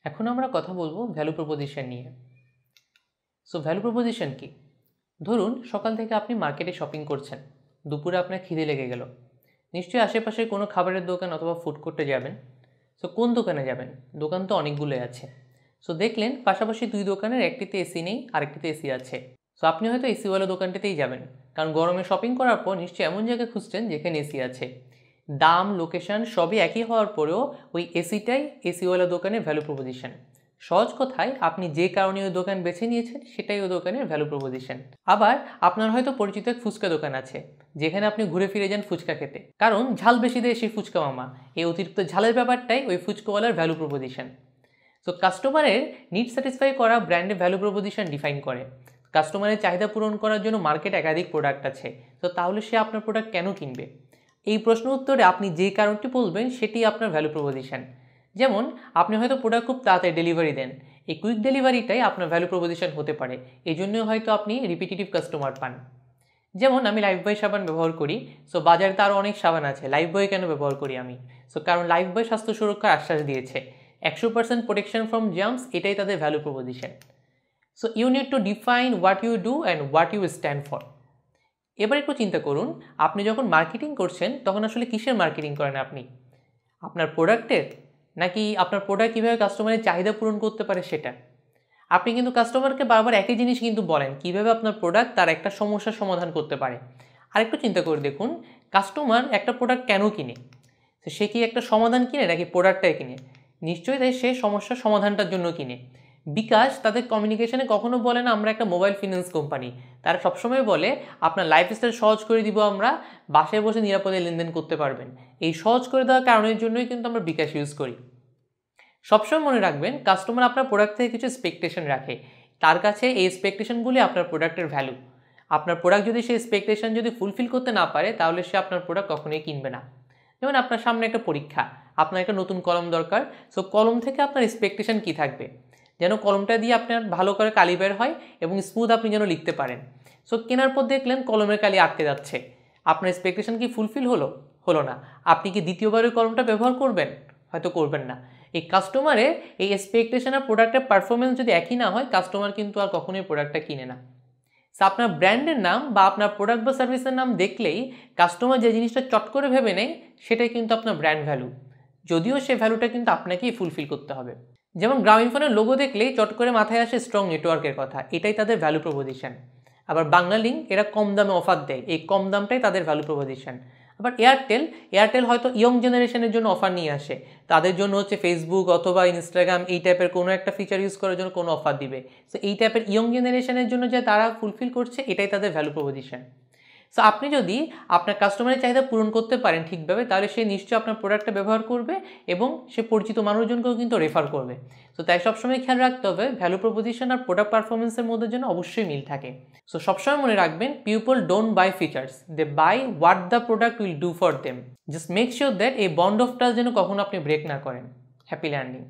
এখন আমরা কথা বলবো ভ্যালু প্রপোজিশন নিয়ে। সো ভ্যালু প্রপোজিশন কি? ধরুন সকাল থেকে আপনি মার্কেটে শপিং করছেন, দুপুরে আপনার খিদে লেগে গেল, নিশ্চয়ই আশেপাশে কোনো খাবারের দোকান অথবা ফুড কোর্টে যাবেন। সো কোন দোকানে যাবেন? দোকান তো অনেকগুলোই আছে। সো দেখলেন পাশাপাশি দুই দোকানের একটিতে এসি নেই, আরেকটিতে এসি আছে। সো আপনি হয়তো এসিওয়ালা দোকানটিতেই যাবেন, কারণ গরমে শপিং করার পর নিশ্চয়ই এমন জায়গায় খুঁজছেন যেখানে এসি আছে। দাম, লোকেশন সবই একই হওয়ার পরেও ওই এসিটাই এসিওয়ালা দোকানের ভ্যালু প্রপোজিশন। সহজ কথায় আপনি যে কারণে ওই দোকান বেছে নিয়েছেন সেটাই ওই দোকানের ভ্যালু প্রপোজিশন। আবার আপনার হয়তো পরিচিত এক ফুচকা দোকান আছে, যেখানে আপনি ঘুরে ফিরে যান ফুচকা খেতে, কারণ ঝাল বেশি দেয় সেই ফুচকা মামা। এই অতিরিক্ত ঝালের ব্যাপারটাই ওই ফুচকাওয়ালার ভ্যালু প্রপোজিশন। সো কাস্টমারের নিড স্যাটিসফাই করা ব্র্যান্ডের ভ্যালু প্রপোজিশন ডিফাইন করে। কাস্টমারের চাহিদা পূরণ করার জন্য মার্কেটে একাধিক প্রোডাক্ট আছে, তো তাহলে সে আপনার প্রোডাক্ট কেন কিনবে? এই প্রশ্ন উত্তরে আপনি যে কারণটি বলবেন সেটি আপনার ভ্যালু প্রপোজিশন। যেমন আপনি হয়তো প্রোডাক্ট খুব তাড়াতাড়ি ডেলিভারি দেন, এই কুইক ডেলিভারিটাই আপনার ভ্যালু প্রপোজিশন হতে পারে। এই জন্যই হয়তো আপনি রিপিটেটিভ কাস্টমার পান। যেমন আমি লাইফবয় সাবান ব্যবহার করি, সো বাজারে তো আরও অনেক সাবান আছে, লাইফবয় কেন ব্যবহার করি আমি? সো কারণ লাইফবয় স্বাস্থ্য সুরক্ষার আশ্বাস দিয়েছে, 100% প্রোটেকশন ফ্রম জার্মস, এটাই তাদের value proposition. So you need to define what you do and what you stand for. এবার একটু চিন্তা করুন, আপনি যখন মার্কেটিং করছেন তখন আসলে কিসের মার্কেটিং করেন আপনি? আপনার প্রোডাক্টের, নাকি আপনার প্রোডাক্ট কীভাবে কাস্টমারের চাহিদা পূরণ করতে পারে সেটা? আপনি কিন্তু কাস্টমারকে বারবার একই জিনিস কিন্তু বলেন, কীভাবে আপনার প্রোডাক্ট তার একটা সমস্যার সমাধান করতে পারে। আরেকটু চিন্তা করে দেখুন, কাস্টমার একটা প্রোডাক্ট কেন কিনে? সে কি একটা সমাধান কিনে নাকি প্রোডাক্টটাই কিনে? নিশ্চয়ই তাই সে সমস্যার সমাধানটার জন্য কিনে। বিকাশ তাদের কমিউনিকেশনে কখনো বলে না আমরা একটা মোবাইল ফিন্যান্স কোম্পানি, তারা সবসময় বলে আপনার লাইফস্টাইল সহজ করে দিব আমরা, বাসায় বসে নিরাপদে লেনদেন করতে পারবেন। এই সহজ করে দেওয়ার কারণের জন্যই কিন্তু আমরা বিকাশ ইউজ করি। সবসময় মনে রাখবেন, কাস্টমার আপনার প্রোডাক্ট থেকে কিছু এক্সপেকটেশন রাখে, তার কাছে এই এক্সপেকটেশনগুলি আপনার প্রোডাক্টের ভ্যালু। আপনার প্রোডাক্ট যদি সেই এক্সপেকটেশন যদি ফুলফিল করতে না পারে, তাহলে সে আপনার প্রোডাক্ট কখনোই কিনবে না। যেমন আপনার সামনে একটা পরীক্ষা, আপনার একটা নতুন কলম দরকার। সো কলম থেকে আপনার এক্সপেকটেশন কী থাকবে? যেন কলমটা দিয়ে আপনার ভালো করে কালি বের হয় এবং স্মুথ আপনি যেন লিখতে পারেন। সো কেনার পর দেখলেন কলমের কালি আটকে যাচ্ছে, আপনার এক্সপেকটেশন কি ফুলফিল হলো? হলো না। আপনি কি দ্বিতীয়বার ওই কলমটা ব্যবহার করবেন? হয়তো করবেন না। এই কাস্টমারের এই এক্সপেকটেশন আর প্রোডাক্টের পারফরমেন্স যদি একই না হয়, কাস্টমার কিন্তু আর কখনোই প্রোডাক্টটা কিনে না। সো আপনার ব্র্যান্ডের নাম বা আপনার প্রোডাক্ট বা সার্ভিসের নাম দেখলেই কাস্টমার যে জিনিসটা চট করে ভেবে নেয়, সেটাই কিন্তু আপনার ব্র্যান্ড ভ্যালু, যদিও সে ভ্যালুটা কিন্তু আপনাকেই ফুলফিল করতে হবে। যেমন গ্রামীণফোনের লোগো দেখলেই চট করে মাথায় আসে স্ট্রং নেটওয়ার্কের কথা, এটাই তাদের ভ্যালু প্রপোজিশন। আবার বাংলালিংক এরা কম দামে অফার দেয়, এই কম দামটাই তাদের ভ্যালু প্রপোজিশন। আবার এয়ারটেল হয়তো ইয়ং জেনারেশনের জন্য অফার নিয়ে আসে, তাদের জন্য হচ্ছে ফেসবুক অথবা ইনস্টাগ্রাম এই টাইপের কোনো একটা ফিচার ইউজ করার জন্য কোনো অফার দিবে। সো এই টাইপের ইয়ং জেনারেশনের জন্য যে তারা ফুলফিল করছে, এটাই তাদের ভ্যালু প্রপোজিশন। সো আপনি যদি আপনার কাস্টমারের চাহিদা পূরণ করতে পারেন ঠিকভাবে, তাহলে সে নিশ্চয়ই আপনার প্রোডাক্টটা ব্যবহার করবে এবং সে পরিচিত মানুষজনকেও কিন্তু রেফার করবে। সো তাই সবসময় খেয়াল রাখতে হবে ভ্যালু প্রপোজিশন আর প্রোডাক্ট পারফরমেন্সের মধ্যে যেন অবশ্যই মিল থাকে। সো সবসময় মনে রাখবেন, people don't buy features, they buy what the product will do for them. Just make sure that এই বন্ড অফ ট্রাস্ট যেন কখনো আপনি ব্রেক না করেন। Happy landing.